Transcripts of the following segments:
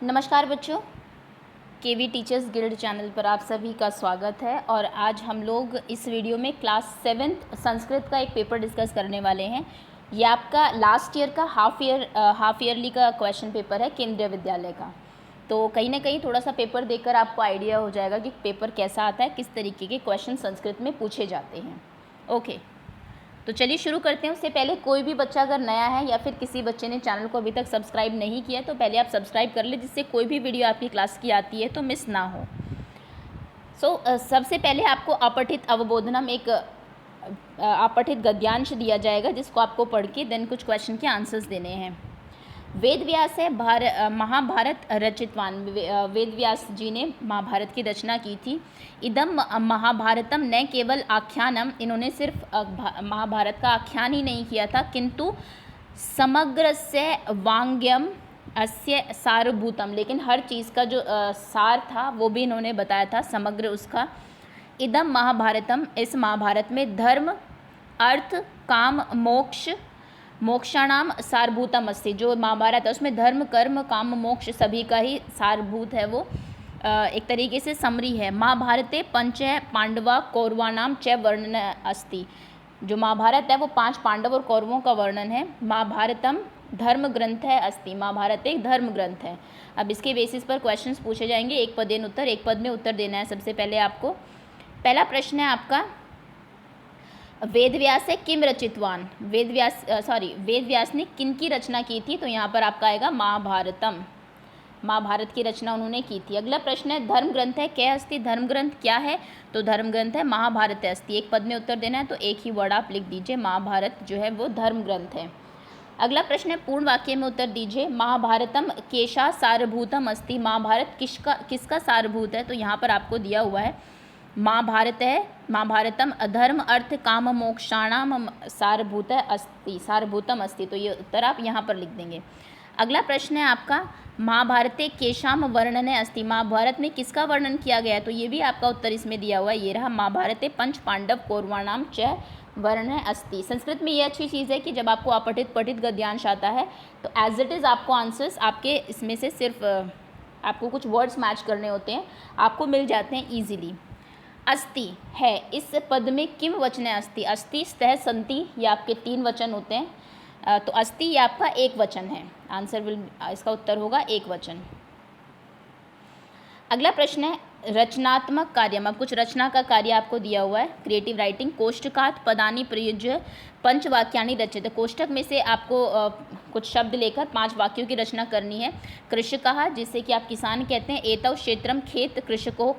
नमस्कार बच्चों, केवी teachers guild channel पर आप सभी का स्वागत है। और आज हम लोग इस वीडियो में क्लास 7th संस्कृत का एक पेपर डिस्कस करने वाले हैं। ये आपका लास्ट ईयर का हाफ ईयरली का क्वेश्चन पेपर है केंद्रीय विद्यालय का। तो कहीं ना कहीं थोड़ा सा पेपर देखकर आपको आइडिया हो जाएगा कि पेपर कैसा आता है, किस तरीके के क्वेश्चन संस्कृत में पूछे जाते हैं। ओके, तो चलिए शुरू करते हैं। उससे पहले कोई भी बच्चा अगर नया है या फिर किसी बच्चे ने चैनल को अभी तक सब्सक्राइब नहीं किया तो पहले आप सब्सक्राइब कर ले, जिससे कोई भी वीडियो आपकी क्लास की आती है तो मिस ना हो। सबसे पहले आपको अपठित अवबोधनम एक अपठित गद्यांश दिया जाएगा, जिसको आपको पढ़ के देन कुछ क्वेश्चन के आंसर्स देने हैं। वेद व्यास है महाभारत रचितवान। वेद व्यास जी ने महाभारत की रचना की थी। इदम महाभारतम न केवल आख्यानम, इन्होंने सिर्फ महाभारत का आख्यान ही नहीं किया था, किंतु समग्र से वांग्यम अस्य सारभूतम, लेकिन हर चीज़ का जो सार था वो भी इन्होंने बताया था, समग्र उसका। इदम महाभारतम, इस महाभारत में धर्म अर्थ काम मोक्ष मोक्षाणाम सारभूतम अस्ति, जो महाभारत है उसमें धर्म कर्म काम मोक्ष सभी का ही सारभूत है, वो एक तरीके से समरी है। महाभारते पंच पांडवा कौरवाणाम च वर्णन अस्ति, जो महाभारत है वो 5 पांडव और कौरवों का वर्णन है। महाभारतम धर्म ग्रंथ है अस्ति, महाभारत एक धर्म ग्रंथ है। अब इसके बेसिस पर क्वेश्चंस पूछे जाएंगे, एक पदेन उत्तर, एक पद में उत्तर देना है। सबसे पहले आपको पहला प्रश्न है आपका, वेद व्यास है किम रचितवान, वेद व्यास ने किन की रचना की थी, तो यहाँ पर आपका आएगा महाभारतम, महाभारत की रचना उन्होंने की थी। अगला प्रश्न है धर्म ग्रंथ है क्या अस्ति, धर्म ग्रंथ क्या है, तो धर्म ग्रंथ है महाभारत अस्ति। एक पद में उत्तर देना है, तो एक ही वर्ड आप लिख दीजिए, महाभारत जो है वो धर्म ग्रंथ है। अगला प्रश्न है पूर्ण वाक्य में उत्तर दीजिए, महाभारतम केशा सारभूतम अस्ति, महाभारत किसका सारभूत है, तो यहाँ पर आपको दिया हुआ है महाभारत है, महाभारतम अधर्म अर्थ काम मोक्षाणाम सारभूतम अस्ति, तो ये उत्तर आप यहाँ पर लिख देंगे। अगला प्रश्न है आपका, महाभारते केशाम वर्णने अस्ति, महाभारत में किसका वर्णन किया गया है, तो ये भी आपका उत्तर इसमें दिया हुआ है, ये रहा महाभारते पंच पांडव कौरवाणाम च वर्णने अस्ति। संस्कृत में ये अच्छी चीज़ है कि जब आपको अपठित पठित गद्यांश आता है तो एज इट इज़ आपको आंसर्स आपके इसमें से सिर्फ आपको कुछ वर्ड्स मैच करने होते हैं, आपको मिल जाते हैं ईजिली। अस्ति है, इस पद में किम वचन है अस्ति, अस्ति स्तः संति, ये आपके 3 वचन होते हैं, तो अस्ति ये आपका एक वचन है। आंसर इसका उत्तर होगा एक वचन। अगला प्रश्न है रचनात्मक कार्यम, अब कुछ रचना का कार्य आपको दिया हुआ है, क्रिएटिव राइटिंग। कोष्टकात् पदानि प्रयुज्य पंचवाक्यानि रचित, कोष्टक में से आपको कुछ शब्द लेकर 5 वाक्यों की रचना करनी है। कृषकः, जिससे कि आप किसान कहते हैं। एतौ क्षेत्रम, खेत कृषको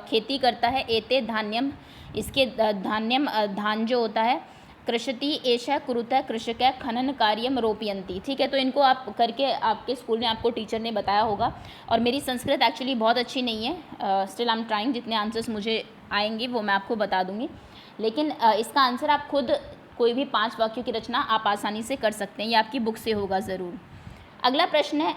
खेती करता है। एते धान्यम, इसके धान्यम धान जो होता है। कृषति एषः कुरुतः कृषकः खनन कार्यम रोपयन्ति, ठीक है। तो इनको आप करके आपके स्कूल में आपको टीचर ने बताया होगा। और मेरी संस्कृत एक्चुअली बहुत अच्छी नहीं है, स्टिल आई एम ट्राइंग, जितने आंसर्स मुझे आएंगे वो मैं आपको बता दूंगी, लेकिन इसका आंसर आप खुद कोई भी 5 वाक्यों की रचना आप आसानी से कर सकते हैं, ये आपकी बुक से होगा ज़रूर। अगला प्रश्न है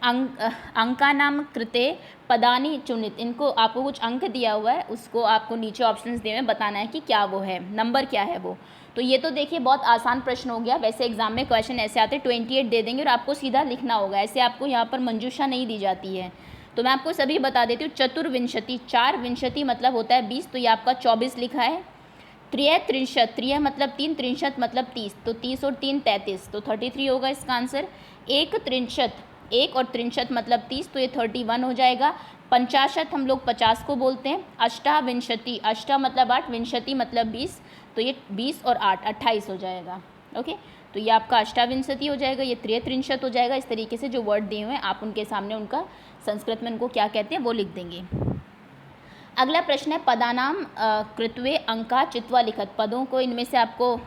अंकानाम कृते पदानि चुनित, इनको आपको कुछ अंक दिया हुआ है, उसको आपको नीचे ऑप्शंस दिए हुए बताना है कि क्या वो है, नंबर क्या है वो। तो ये तो देखिए बहुत आसान प्रश्न हो गया। वैसे एग्जाम में क्वेश्चन ऐसे आते 28 दे देंगे और आपको सीधा लिखना होगा, ऐसे आपको यहाँ पर मंजूषा नहीं दी जाती है। तो मैं आपको सभी बता देती हूँ। चतुर्विंशति, 4 विंशति मतलब होता है 20, तो ये आपका 24 लिखा है। त्रिंशत, त्रिय मतलब 3, त्रिंशत मतलब 30, तो 30 और 3 33, तो 33 होगा इसका आंसर। एक त्रिंशत, 1 और त्रिंशत मतलब 30, तो ये 31 हो जाएगा। 50 हम लोग 50 को बोलते हैं। अष्टाविंशति, अष्टा मतलब 8, विंशति मतलब 20, तो ये 20 और 8 28 हो जाएगा। ओके, तो ये आपका अष्टाविंशति हो जाएगा, ये त्रिंशत हो जाएगा। इस तरीके से जो वर्ड दिए हुए हैं आप उनके सामने उनका संस्कृत में उनको क्या कहते हैं वो लिख देंगे। अगला प्रश्न है पदानाम कृत्वे अंका चित्वा लिखत, पदों को इनमें से आपको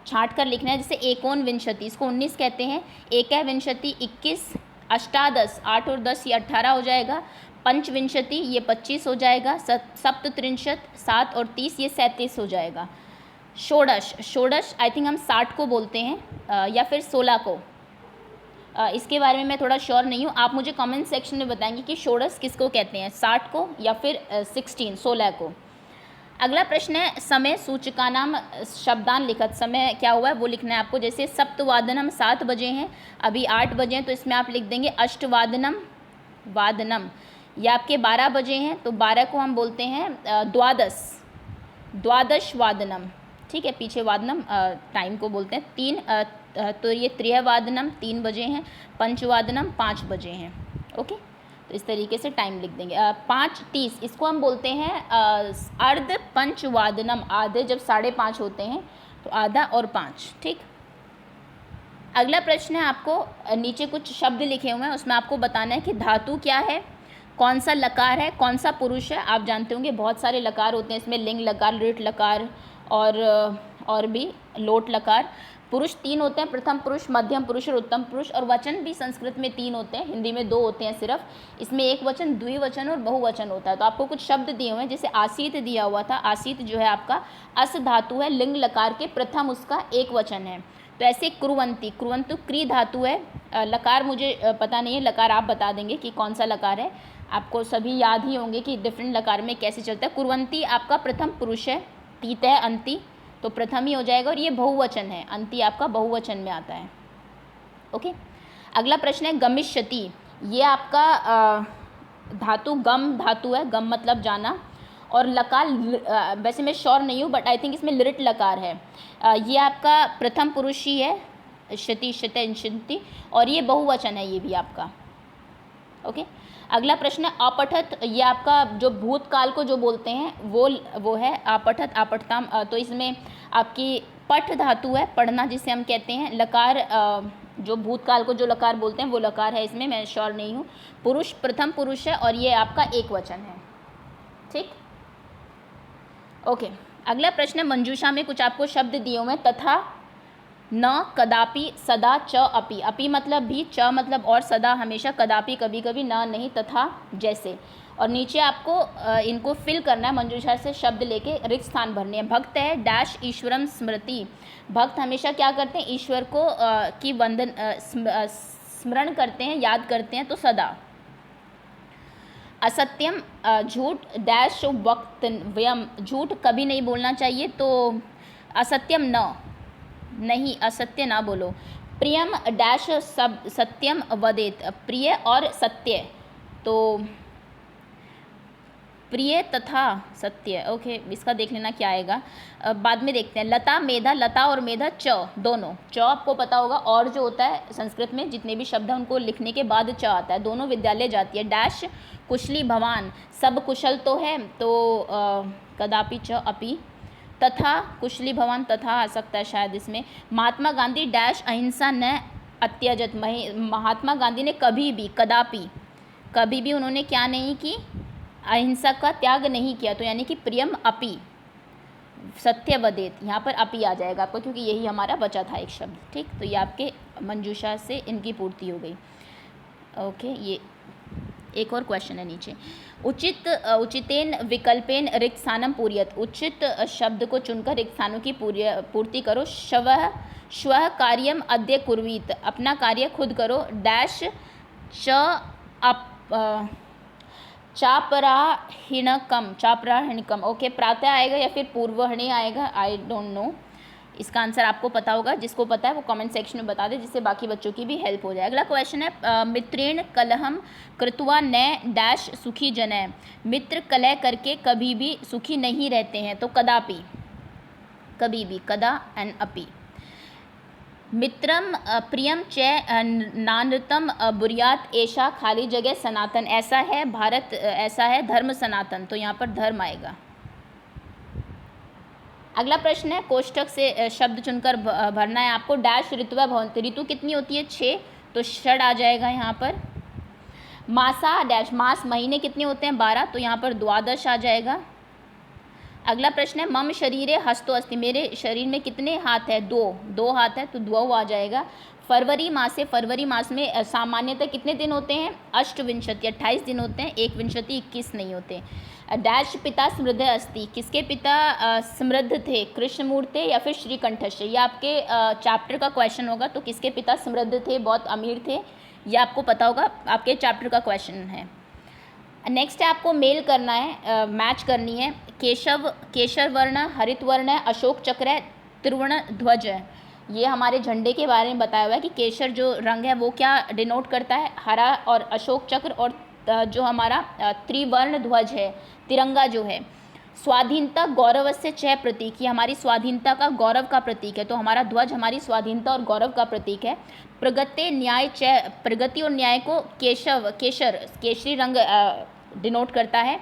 छाँट कर लिखना है। जैसे एकोन विंशति, इसको 19 कहते हैं। एकै विंशति 21, अष्टादश 8 और 10 ये 18 हो जाएगा। पंचविंशति ये 25 हो जाएगा। सप्तत्रिंशत 7 और 30 ये 37 हो जाएगा। षोडश, षोडश आई थिंक हम 60 को बोलते हैं या फिर 16 को, इसके बारे में मैं थोड़ा श्योर नहीं हूँ। आप मुझे कमेंट सेक्शन में बताएंगे कि षोडश किसको कहते हैं, 60 को या फिर 16 को। अगला प्रश्न है समय सूचकानाम शब्दान लिखत। समय क्या हुआ है वो लिखना है आपको। जैसे सप्तवादनम 7 बजे हैं, अभी 8 बजे हैं, तो इसमें आप लिख देंगे अष्टवादनम वादनम। या आपके 12 बजे हैं तो 12 को हम बोलते हैं द्वादश वादनम। ठीक है, पीछे वादनम टाइम को बोलते हैं। 3 तो ये त्रियवादनम 3 बजे हैं, पंचवादनम 5 बजे हैं। ओके, तो इस तरीके से टाइम लिख देंगे। 5:30 इसको हम बोलते हैं अर्ध पंचवादनम। आधे जब 5:30 होते हैं तो आधा और 5। ठीक, अगला प्रश्न है आपको नीचे कुछ शब्द लिखे हुए हैं, उसमें आपको बताना है कि धातु क्या है, कौन सा लकार है, कौन सा पुरुष है। आप जानते होंगे बहुत सारे लकार होते हैं इसमें, लिंग लकार, लिट लकार और भी लोट लकार। पुरुष 3 होते हैं, प्रथम पुरुष, मध्यम पुरुष और उत्तम पुरुष। और वचन भी संस्कृत में 3 होते हैं, हिंदी में 2 होते हैं सिर्फ। इसमें एक वचन, द्विवचन और बहुवचन होता है। तो आपको कुछ शब्द दिए हुए हैं, जैसे आसीत दिया हुआ था। आसीत जो है आपका अस धातु है, लिंग लकार के प्रथम उसका एक वचन है। तो ऐसे क्रुवंती, क्रुवंतु क्री धातु है। लकार मुझे पता नहीं है, लकार आप बता देंगे कि कौन सा लकार है। आपको सभी याद ही होंगे कि डिफरेंट लकार में कैसे चलता है। कुर्वंती आपका प्रथम पुरुष है, तीत है अंति, तो प्रथम ही हो जाएगा। और ये बहुवचन है, अंति आपका बहुवचन में आता है। ओके, अगला प्रश्न है गमिष्यति। ये आपका धातु गम धातु है, गम मतलब जाना। और लकार वैसे मैं श्योर नहीं हूँ, बट आई थिंक इसमें लिट लकार है। ये आपका प्रथम पुरुष ही है, शति शतन शंति, और ये बहुवचन है ये भी आपका। ओके, अगला प्रश्न है अपठत। ये आपका जो भूतकाल को जो बोलते हैं वो है अपठत अपठताम। तो इसमें आपकी पठ धातु है, पढ़ना जिसे हम कहते हैं। लकार जो भूतकाल को जो लकार बोलते हैं वो लकार है इसमें, मैं श्योर नहीं हूँ। पुरुष प्रथम पुरुष है और ये आपका एक वचन है। ठीक, ओके, अगला प्रश्न है मंजूषा में कुछ आपको शब्द दिए हुए हैं। तथा, न, कदापि, सदा, च, अपि। अपि मतलब भी, च मतलब और, सदा हमेशा, कदापि कभी कभी, न नहीं, तथा जैसे। और नीचे आपको इनको फिल करना है मंजूषा से शब्द लेके, रिक्त स्थान भरने हैं। भक्त है डैश ईश्वरम स्मृति। भक्त हमेशा क्या करते हैं, ईश्वर को की वंदन स्मरण करते हैं, याद करते हैं, तो सदा। असत्यम झूठ डैश वक्त व्यम। झूठ कभी नहीं बोलना चाहिए, तो असत्यम न, नहीं असत्य ना बोलो। प्रियम डैश सब सत्यम वदेत। प्रिय और सत्य, तो प्रिय तथा सत्य। ओके, इसका देख लेना क्या आएगा, बाद में देखते हैं। लता मेधा, लता और मेधा च दोनों। च आपको पता होगा, और जो होता है संस्कृत में जितने भी शब्द हैं उनको लिखने के बाद च आता है। दोनों विद्यालय जाती है। डैश कुशली भवान, सब कुशल तो है, तो कदापि च अपि। तथा कुशली भवान, तथा आ सकता है शायद इसमें। महात्मा गांधी डैश अहिंसा न अत्यजत। महात्मा गांधी ने कभी भी, कदापि कभी भी उन्होंने क्या नहीं की, अहिंसा का त्याग नहीं किया। तो यानी कि प्रियम अपि सत्य वदेत, यहाँ पर अपि आ जाएगा आपको, क्योंकि यही हमारा बचा था एक शब्द। ठीक, तो ये आपके मंजूषा से इनकी पूर्ति हो गई। ओके, ये एक और क्वेश्चन है नीचे। उचितेन विकल्पेन रिक्त स्थानम पूर्यत। उचित शब्द को चुनकर रिक्त स्थानों की पूर्ति करो। श्वः कार्यम अद्य कुर्वीत। अपना कार्य खुद करो। डैश चापराहिणकम, चापराहिणकम। ओके, प्रातः आएगा या फिर पूर्वहणे आएगा, आई डोंट नो। इसका आंसर आपको पता होगा, जिसको पता है वो कमेंट सेक्शन में बता दे, जिससे बाकी बच्चों की भी हेल्प हो जाए। अगला क्वेश्चन है मित्रेण कलहम कृत्वा न डैश सुखी जनय। मित्र कलह करके कभी भी सुखी नहीं रहते हैं, तो कदापि, कभी भी, कदा एंड अपि। मित्रम प्रियम च नानृतम बुर्यात एषा, खाली जगह सनातन। ऐसा है भारत, ऐसा है धर्म सनातन, तो यहाँ पर धर्म आएगा। अगला प्रश्न है कोष्ठक से शब्द चुनकर भरना है आपको। डैश ऋतुवा भवन्ति। ऋतु कितनी होती है, 6, तो षड आ जाएगा यहाँ पर। मासा डैश, मास महीने कितने होते हैं, 12, तो यहाँ पर द्वादश आ जाएगा। अगला प्रश्न है मम शरीरे हस्तो अस्ति। मेरे शरीर में कितने हाथ है, 2 हाथ है, तो द्वौ आ जाएगा। फरवरी मासे, फरवरी मास में सामान्यतः कितने दिन होते हैं, अष्टविंशति 28 दिन होते हैं, 1 21 नहीं होते। डैश पिता समृद्ध अस्ति। किसके पिता समृद्ध थे, कृष्णमूर्ति या फिर श्रीकंठस्य। ये आपके चैप्टर का क्वेश्चन होगा, तो किसके पिता समृद्ध थे, बहुत अमीर थे, ये आपको पता होगा, आपके चैप्टर का क्वेश्चन है। नेक्स्ट है आपको मेल करना है, मैच करनी है। केशव केशर वर्ण हरित वर्ण है, अशोक चक्र है, त्रिवर्ण ध्वज है। ये हमारे झंडे के बारे में बताया हुआ है कि केशर जो रंग है वो क्या डिनोट करता है, हरा, और अशोक चक्र, और जो हमारा त्रिवर्ण ध्वज है, तिरंगा जो है। स्वाधीनता गौरव से च प्रतीक, ये हमारी स्वाधीनता का गौरव का प्रतीक है, तो हमारा ध्वज हमारी स्वाधीनता और गौरव का प्रतीक है। प्रगति न्याय च, प्रगति और न्याय को केशर केशरी रंग डिनोट करता है।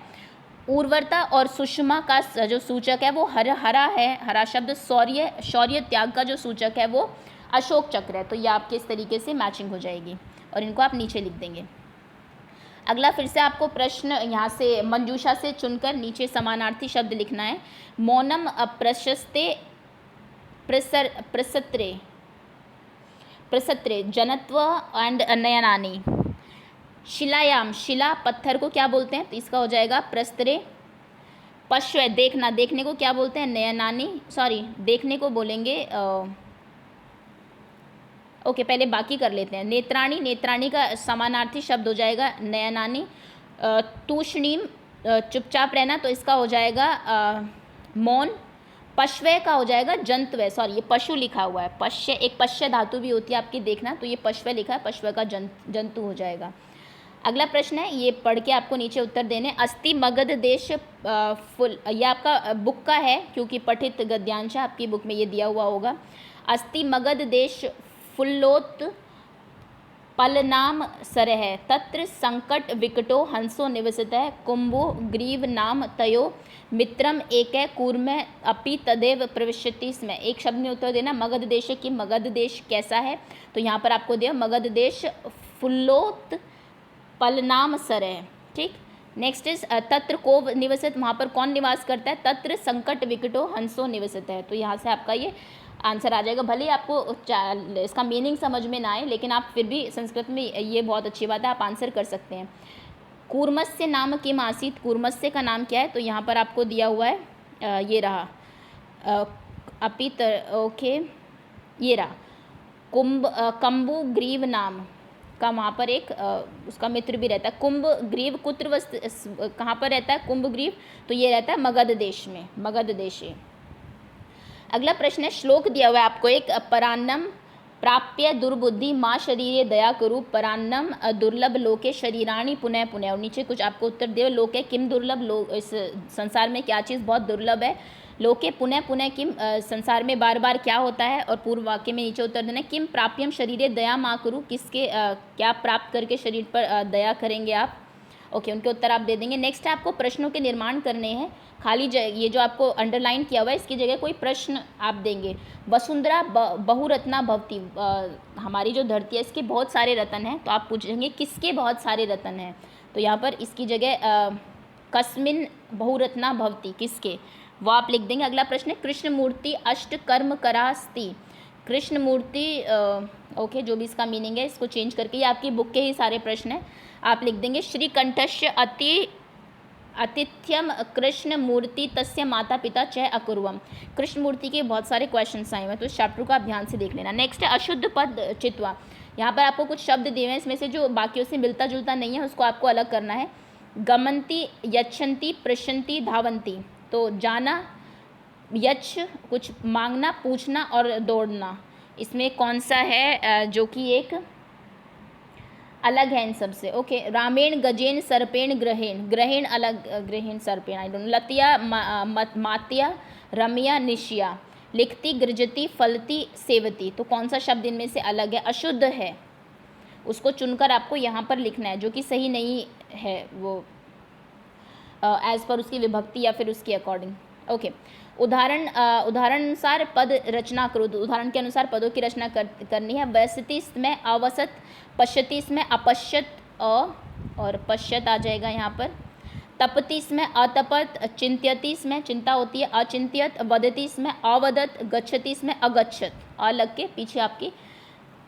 उर्वरता और सुषमा का जो सूचक है वो हरा है, हरा शब्द। शौर्य त्याग का जो सूचक है वो अशोक चक्र है। तो ये आपके इस तरीके से मैचिंग हो जाएगी और इनको आप नीचे लिख देंगे। अगला फिर से आपको प्रश्न यहाँ से मंजूषा से चुनकर नीचे समानार्थी शब्द लिखना है। मौनम प्रशस्ते प्रसत्रे जनत्व एंड नयनानी। शिलायाम, शिला पत्थर को क्या बोलते हैं, तो इसका हो जाएगा प्रस्तरे। पश्व देखना, देखने को क्या बोलते हैं, नयनानी, सॉरी देखने को बोलेंगे ओके पहले बाकी कर लेते हैं। नेत्राणी, नेत्राणी का समानार्थी शब्द हो जाएगा नयनानी। तूष्णीम चुपचाप रहना, तो इसका हो जाएगा मौन। पश्वय का हो जाएगा जंतवय, सॉरी ये पशु लिखा हुआ है, पश्य एक पश्य धातु भी होती है आपकी देखना, तो ये पश्वय लिखा है, पश्वय का जंतु हो जाएगा। अगला प्रश्न है, ये पढ़ के आपको नीचे उत्तर देने। अस्ति मगध देश फुल, ये आपका बुक का है क्योंकि पठित गद्यांश आपकी बुक में ये दिया हुआ होगा। अस्ति मगध देश फुल्लोत पलनाम सरह, तत्र संकट विकटो हंसो निवसतः, कुंभो ग्रीव नाम तयो मित्रम एक कूर्म अपि तदेव प्रविशति स्म। एक शब्द में उत्तर देना, मगध देश की, मगध देश कैसा है, तो यहाँ पर आपको दिया मगध देश फुल्लोत पलनाम सरह, ठीक। नेक्स्ट इज तत्र को निवसत, वहाँ पर कौन निवास करता है, तत्र संकट विकटो हंसो निवसत है, तो यहाँ से आपका ये आंसर आ जाएगा। भले ही आपको इसका मीनिंग समझ में ना आए, लेकिन आप फिर भी संस्कृत में ये बहुत अच्छी बात है, आप आंसर कर सकते हैं। कूर्मस्य नाम किम आसीत, कूर्मस्य का नाम क्या है, तो यहाँ पर आपको दिया हुआ है ये रहा ओके ये रहा कंबु ग्रीव नाम का, वहाँ पर एक उसका मित्र भी रहता है। कुंभ ग्रीव कुत्र कहाँ पर रहता है, कुंभ ग्रीव, तो ये रहता है मगध देश में, मगध देश है। अगला प्रश्न है, श्लोक दिया हुआ है आपको एक, परान्नम प्राप्य दुर्बुद्धि माँ शरीरे दया करू, परान्नम दुर्लभ लोके शरीराणी पुनः पुनः, और नीचे कुछ आपको उत्तर दिया, लोके किम दुर्लभ, इस संसार में क्या चीज़ बहुत दुर्लभ है, लोके पुनः पुनः किम, संसार में बार बार क्या होता है, और पूर्व वाक्य में नीचे उत्तर देना, किम प्राप्यम शरीरे दया माँ करू, किसके क्या प्राप्त करके शरीर पर दया करेंगे आप, ओके उनके उत्तर आप दे देंगे। नेक्स्ट है आपको प्रश्नों के निर्माण करने हैं, खाली ये जो आपको अंडरलाइन किया हुआ है इसकी जगह कोई प्रश्न आप देंगे। वसुंधरा बहुरत्ना भवती, हमारी जो धरती है इसके बहुत सारे रत्न हैं, तो आप पूछेंगे किसके बहुत सारे रत्न हैं, तो यहाँ पर इसकी जगह कस्मिन बहुरत्ना भवती, किसके, वो आप लिख देंगे। अगला प्रश्न है, कृष्ण मूर्ति अष्ट कर्म करास्ति, कृष्ण मूर्ति ओके जो भी इसका मीनिंग है इसको चेंज करके, ये आपकी बुक के ही सारे प्रश्न हैं, आप लिख देंगे। श्रीकंठस्य आतिथ्यम कृष्ण मूर्ति तस्य माता पिता च अकुर्वम, कृष्ण मूर्ति के बहुत सारे क्वेश्चंस आए हैं, तो इस चैप्टर को आप ध्यान से देख लेना। नेक्स्ट है अशुद्ध पद चित्वा, यहाँ पर आपको कुछ शब्द दिए हैं, इसमें से जो बाकियों से मिलता जुलता नहीं है उसको आपको अलग करना है। गमंती, यच्छन्ति, पृशन्ति, धावंती, तो जाना, यच्छ कुछ मांगना, पूछना और दौड़ना, इसमें कौन सा है जो कि एक अलग है इन सबसे, ओके। रामेण गजेन सर्पेण ग्रहेण, ग्रहेण अलग, ग्रहेण सर्पेण आई डोंट नो। लतिया मात्या रम्या निशिया, लिखती गृजती फलती सेवती, तो कौन सा शब्द इनमें से अलग है, अशुद्ध है, उसको चुनकर आपको यहाँ पर लिखना है, जो कि सही नहीं है वो एज पर उसकी विभक्ति या फिर उसके अकॉर्डिंग, ओके। उदाहरण अनुसार पद रचना करो, तो उदाहरण के अनुसार पदों की रचना करनी है। वसति में अवसत, पश्यति में अपश्यत और पश्यत आ जाएगा यहाँ पर। तपति में अतपत, चिंत्यति में चिंता होती है अचिंत्यत, वदति में अवदत, गच्छति में अगच्छत, अलग के पीछे आपकी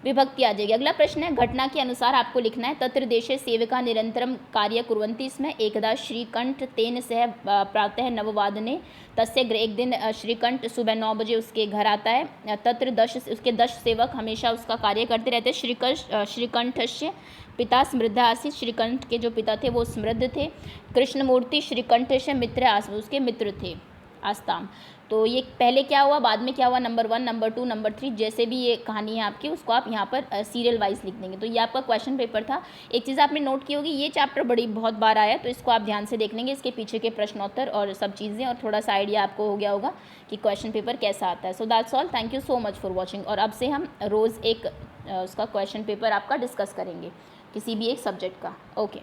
विभक्ति आ जाएगी। अगला प्रश्न है, घटना के अनुसार आपको लिखना है, तत्र देशे सेविका निरंतरम कार्य कुर्वन्ति इसमें एकदा श्रीकंठ तेन सह प्रातः नववादने तस्य एक दिन श्रीकंठ सुबह 9 बजे उसके घर आता है। तत्र 10 उसके 10 सेवक हमेशा उसका कार्य करते रहते। श्रीकंठस्य पिता समृद्ध आसीत, श्रीकंठ के जो पिता थे वो समृद्ध थे। कृष्णमूर्ति श्रीकंठस्य मित्र आस, उसके मित्र थे आस्ताम। तो ये पहले क्या हुआ, बाद में क्या हुआ, नंबर 1, नंबर 2, नंबर 3, जैसे भी ये कहानी है आपकी उसको आप यहाँ पर सीरियल वाइज लिख देंगे। तो ये आपका क्वेश्चन पेपर था। एक चीज़ आपने नोट की होगी, ये चैप्टर बहुत बार आया, तो इसको आप ध्यान से देख लेंगे, इसके पीछे के प्रश्नोत्तर और सब चीज़ें, और थोड़ा सा आइडिया आपको हो गया होगा कि क्वेश्चन पेपर कैसा आता है। So that's all, thank you so much for watching. और अब से हम रोज़ एक उसका क्वेश्चन पेपर आपका डिस्कस करेंगे किसी भी एक सब्जेक्ट का। ओके।